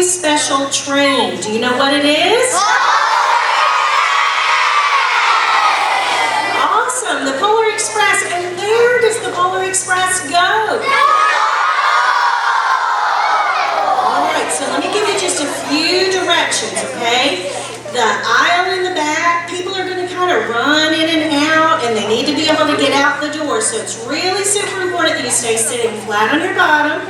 special train. Do you know what it is? Awesome, the Polar Express. And where does the Polar Express go? Alright, so let me give you just a few directions, okay? The aisle in the back, people are going to kind of run in and out, and they need to be able to get out the door. So it's really super important that you stay sitting flat on your bottom,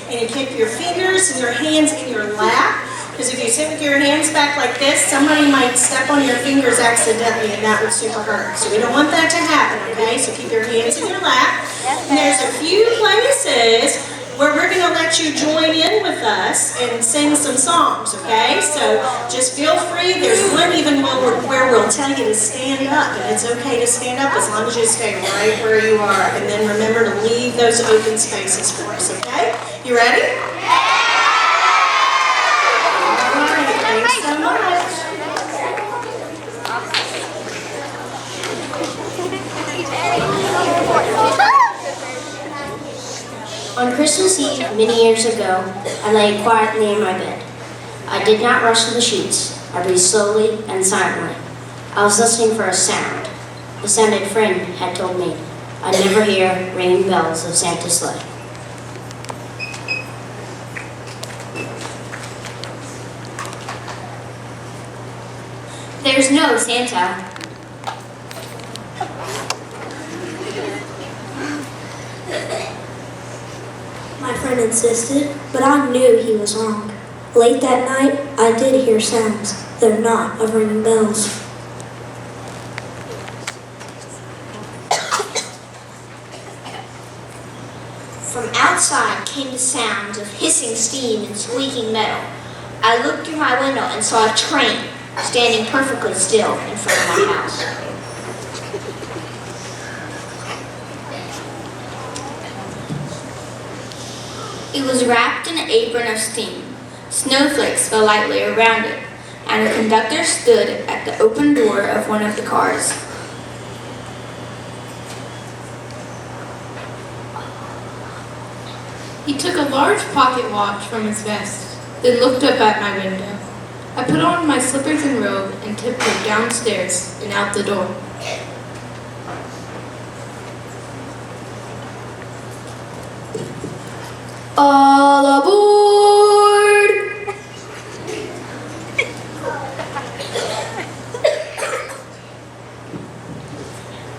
and you keep your fingers and your hands in your lap. Because if you sit with your hands back like this, somebody might step on your fingers accidentally, and that would super hurt. So we don't want that to happen, okay? So keep your hands in your lap. And there's a few places where we're going to let you join in with us and sing some songs, okay? So just feel free. There's one even where we'll tell you to stand up, and it's okay to stand up as long as you stay right where you are. And then remember to leave those open spaces for us, okay? You ready? All right, thanks so much. On Christmas Eve, many years ago, I lay quietly in my bed. I did not rush to the sheets. I breathed slowly and silently. I was listening for a sound. The sound a friend had told me I'd never hear ringing bells of Santa's sleigh. There's no Santa. My friend insisted, but I knew he was wrong. Late that night, I did hear sounds. They're not of ringing bells. From outside came the sounds of hissing steam and squeaking metal. I looked through my window and saw a train standing perfectly still in front of my house. It was wrapped in an apron of steam. Snowflakes fell lightly around it, and the conductor stood at the open door of one of the cars. He took a large pocket watch from his vest, then looked up at my window. I put on my slippers and robe and tiptoed downstairs and out the door. All aboard!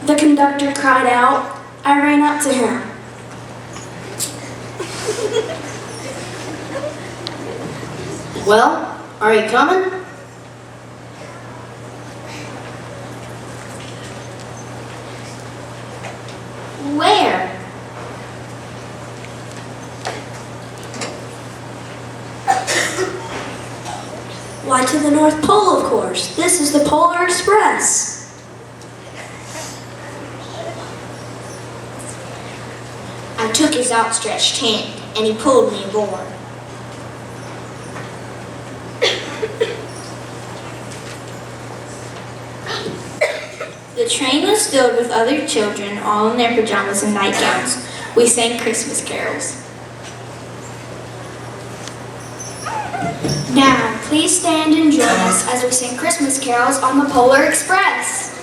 The conductor cried out. I ran up to him. Well, are you coming? Where? Why, to the North Pole, of course. This is the Polar Express. I took his outstretched hand, and he pulled me aboard. The train was filled with other children, all in their pajamas and nightgowns. We sang Christmas carols. Now, please stand and join us as we sing Christmas carols on the Polar Express.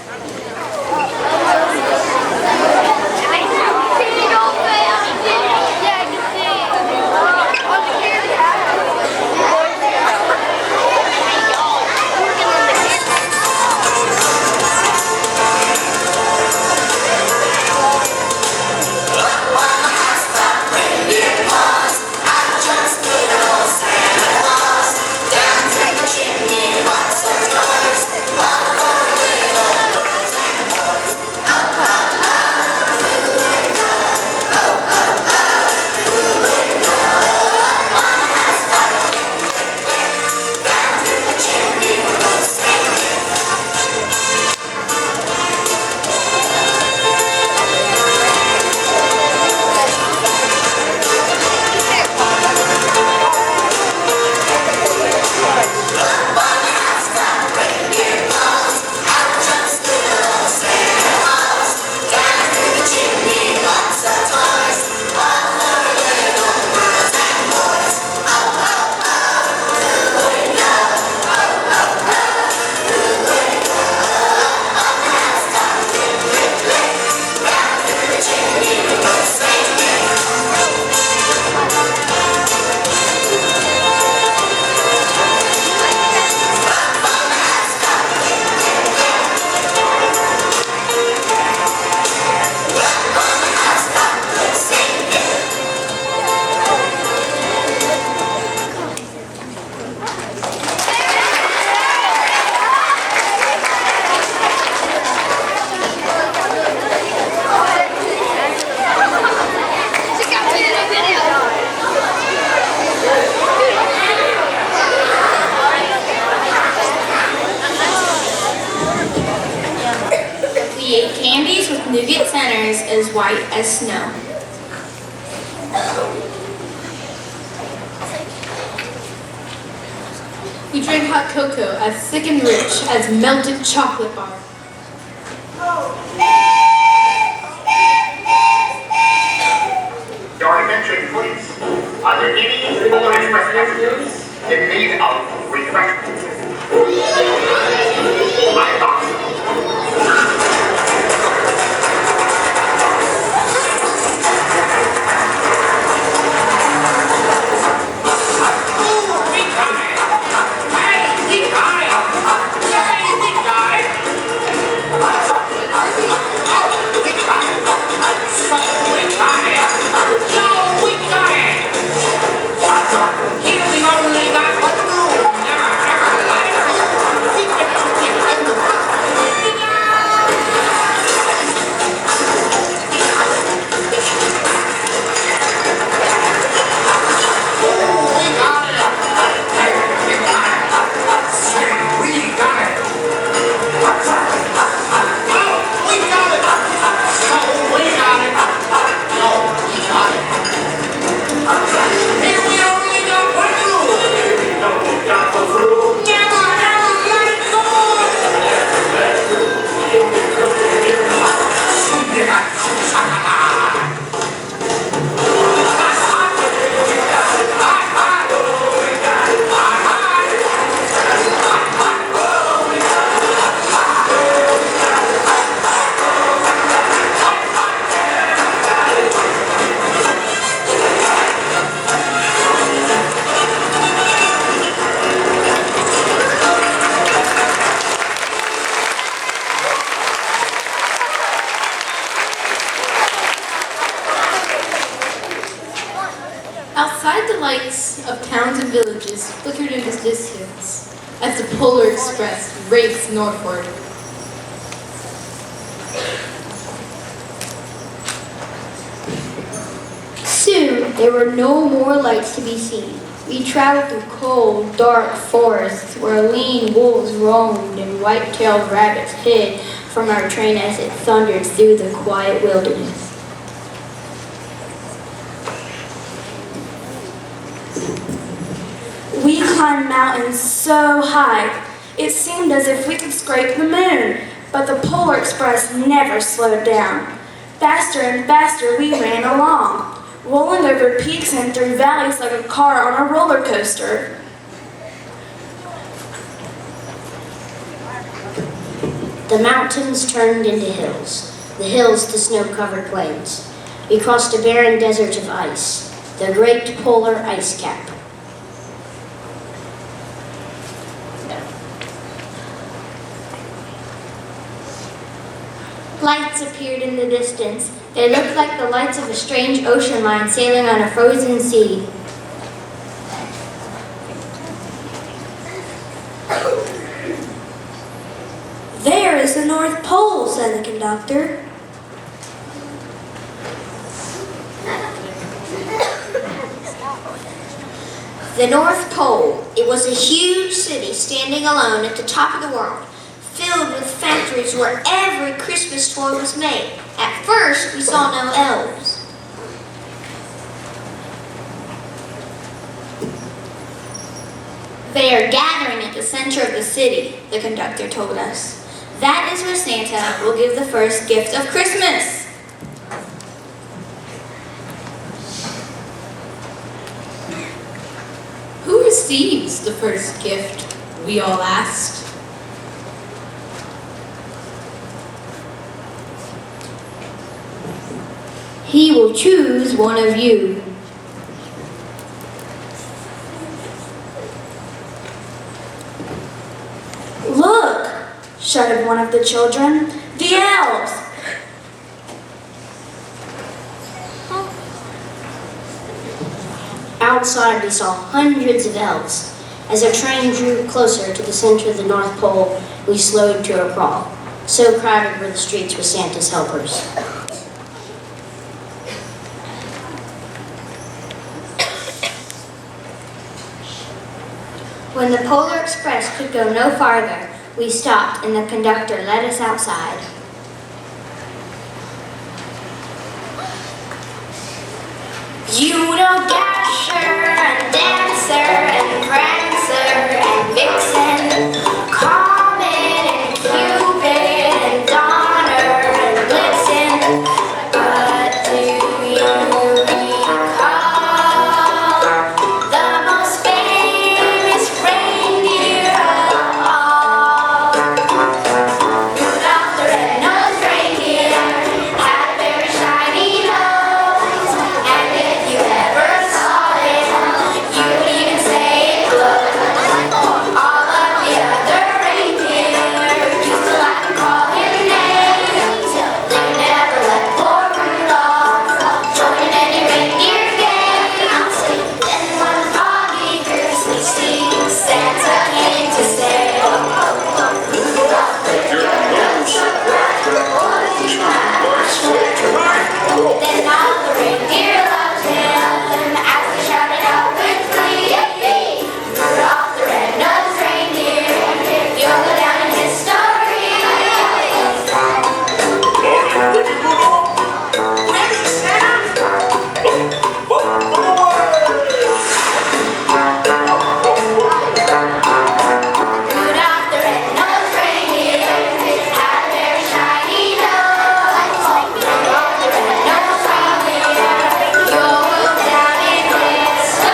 as white as snow. We drank hot cocoa as thick and rich as melted chocolate bar. Your attention, please. Are there any Polar Express passengers in need of refreshment? I thought so. Outside, the lights of towns and villages flickered in the distance as the Polar Express raced northward. Soon, there were no more lights to be seen. We traveled through cold, dark forests where lean wolves roamed and white-tailed rabbits hid from our train as it thundered through the quiet wilderness. We climbed mountains so high, it seemed as if we could scrape the moon. But the Polar Express never slowed down. Faster and faster we ran along, rolling over peaks and through valleys like a car on a roller coaster. The mountains turned into hills, the hills to snow-covered plains. We crossed a barren desert of ice, the great polar ice cap. Lights appeared in the distance. They looked like the lights of a strange ocean line sailing on a frozen sea. There is the North Pole, said the conductor. The North Pole. It was a huge city standing alone at the top of the world, filled with factories where every Christmas toy was made. At first, we saw no elves. They are gathering at the center of the city, the conductor told us. That is where Santa will give the first gift of Christmas. Who receives the first gift? We all asked. He will choose one of you. Look, shouted one of the children. The elves! Outside, we saw hundreds of elves. As our train drew closer to the center of the North Pole, we slowed to a crawl. So crowded were the streets with Santa's helpers. When the Polar Express could go no farther, we stopped and the conductor led us outside. You know Dasher and Dancer and Prancer and Vixen, Comet and Cupid and Donner and Blitzen. But do you recall the most famous reindeer of all? Rudolph the red-nosed reindeer had a very shiny nose, and if you ever saw him, you would even say it glowed. All of the other reindeer used to laugh and call him names. They never let poor Rudolph join in any reindeer games. Then one foggy Christmas Eve, Santa came to say, then all the reindeer loved him as they shouted out with glee. Rudolph the red-nosed reindeer, you'll go down in history. Ready, Santa? Rudolph the red-nosed reindeer had a very shiny nose. Rudolph the red-nosed reindeer, you'll go down in history.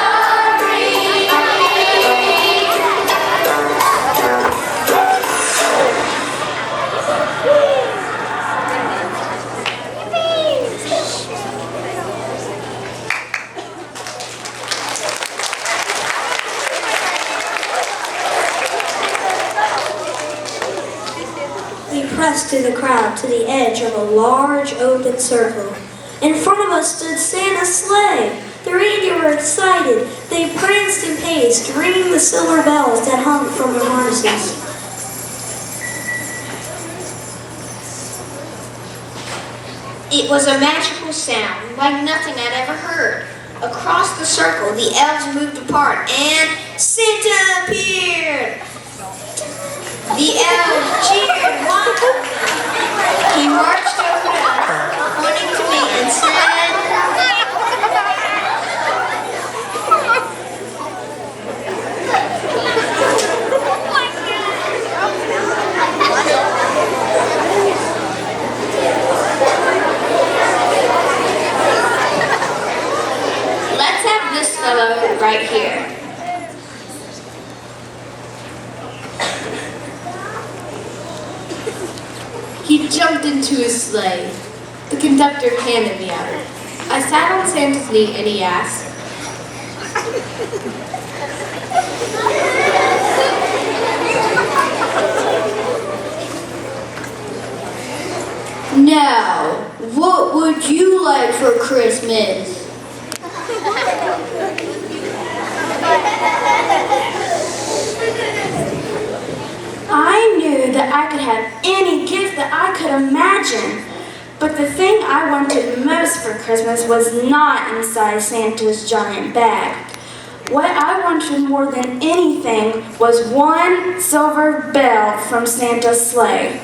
We pressed through the crowd to the edge of a large open circle. In front of us stood Santa's sleigh. The reindeer were excited. They pranced and paced, ringing the silver bells that hung from their harnesses. It was a magical sound, like nothing I'd ever heard. Across the circle, the elves moved apart, and Santa appeared! The elves cheered wildly. He marched over to us, pointing to me, and said, let's have this fellow right here. He jumped into his sleigh. The conductor handed me out. I sat on Santa's knee and he asked, Now, what would you like for Christmas? I knew that I could have any gift that I could imagine. But the thing I wanted most for Christmas was not inside Santa's giant bag. What I wanted more than anything was one silver bell from Santa's sleigh.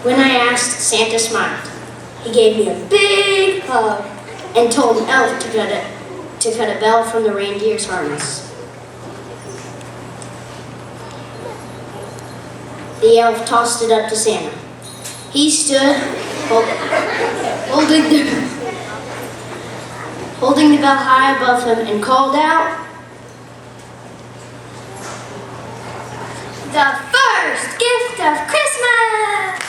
When I asked, Santa smiled. He gave me a big hug and told an elf to cut a bell from the reindeer's harness. The elf tossed it up to Santa. He stood holding the bell high above him and called out, "The first gift of Christmas!"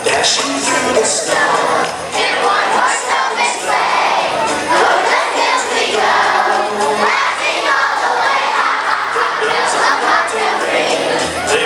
Dashing through the snow. In one horse open sleigh, over the hills we go, laughing all the way, ha ha ha, hills of country. They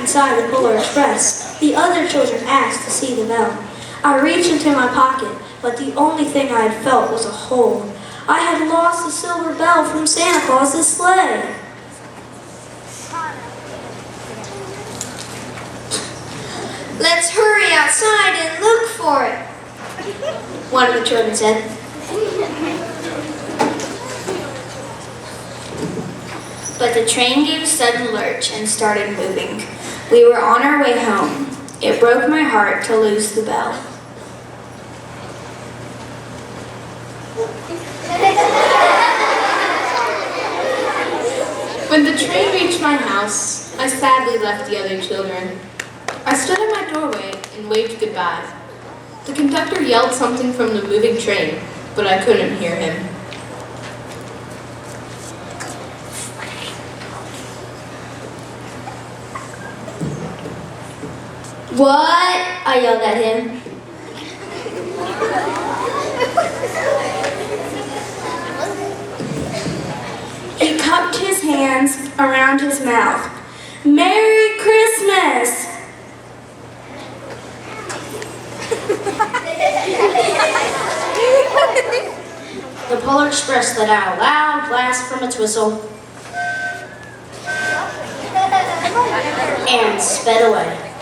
inside the Polar Express. The other children asked to see the bell. I reached into my pocket, but the only thing I had felt was a hole. I had lost the silver bell from Santa Claus's sleigh. Let's hurry outside and look for it, one of the children said. But the train gave a sudden lurch and started moving. We were on our way home. It broke my heart to lose the bell. When the train reached my house, I sadly left the other children. I stood at my doorway and waved goodbye. The conductor yelled something from the moving train, but I couldn't hear him. What? I yelled at him. He cupped his hands around his mouth. Merry Christmas! The Polar Express let out a loud blast from its whistle and sped away.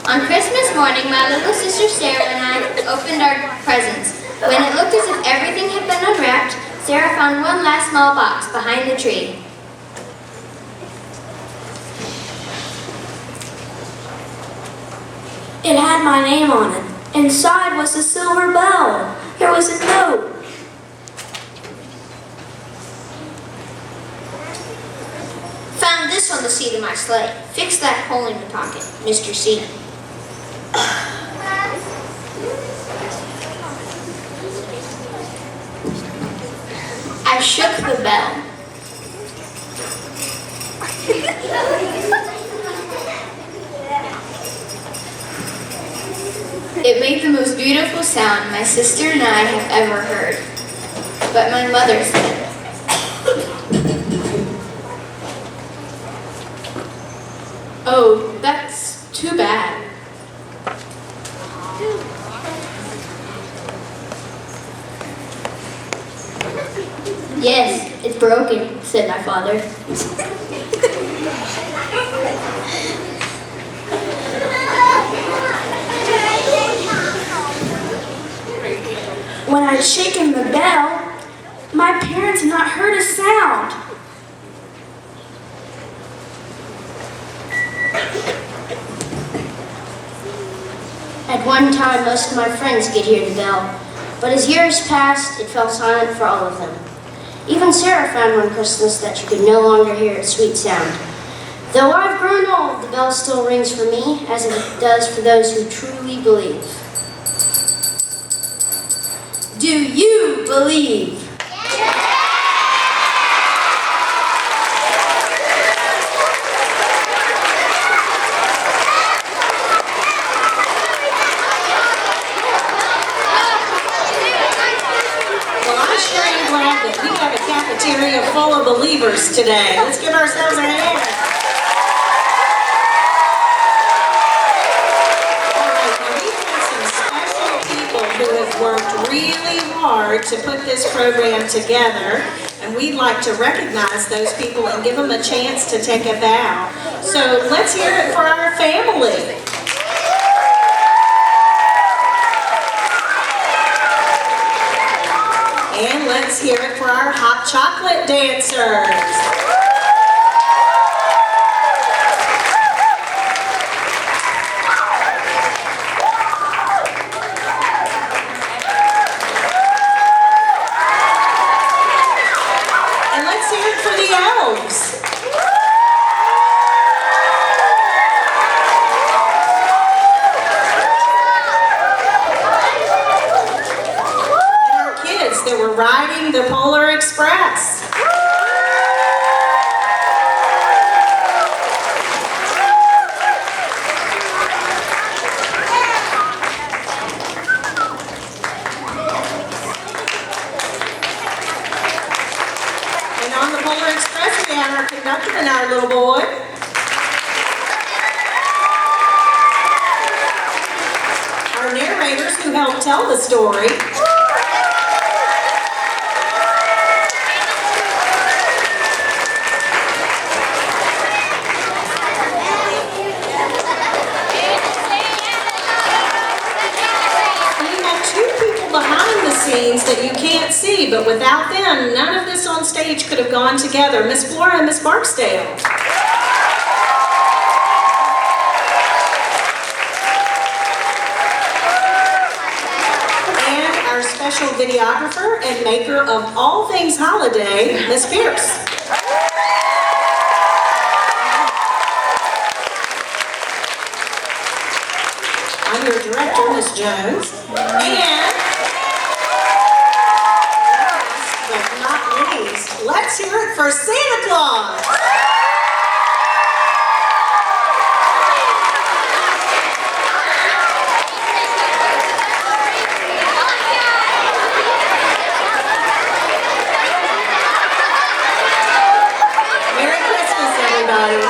On Christmas morning, my little sister Sarah and I opened our presents. When it looked as if everything had been unwrapped, Sarah found one last small box behind the tree. It had my name on it. Inside was a silver bell. There was a note. Found this on the seat of my sleigh. Fix that hole in your pocket, Mr. C. I shook the bell. It made the most beautiful sound my sister and I have ever heard. But my mother said, "Oh, that's too bad." "Yes, it's broken," said my father. When I'd shaken the bell, my parents had not heard a sound. At one time, most of my friends could hear the bell, but as years passed, it fell silent for all of them. Even Sarah found one Christmas that she could no longer hear its sweet sound. Though I've grown old, the bell still rings for me, as it does for those who truly believe. Do you believe? Well, I'm sure you're glad that we have a cafeteria full of believers today. Let's give ourselves a hand. All right, now we've got some special people who have worked really hard to put this program together, and we'd like to recognize those people and give them a chance to take a bow. So let's hear it for our family. And let's hear it for our hot chocolate dancers. And let's hear it for the elves. That were riding the Polar Express. And on the Polar Express we have our conductor and our little boy. Our narrators who helped tell the story. That you can't see, but without them, none of this on stage could have gone together. Miss Flora and Miss Barksdale. And our special videographer and maker of all things holiday, Miss Pierce. I'm your director, Miss Jones. And let's hear it for Santa Claus! Merry Christmas, everybody!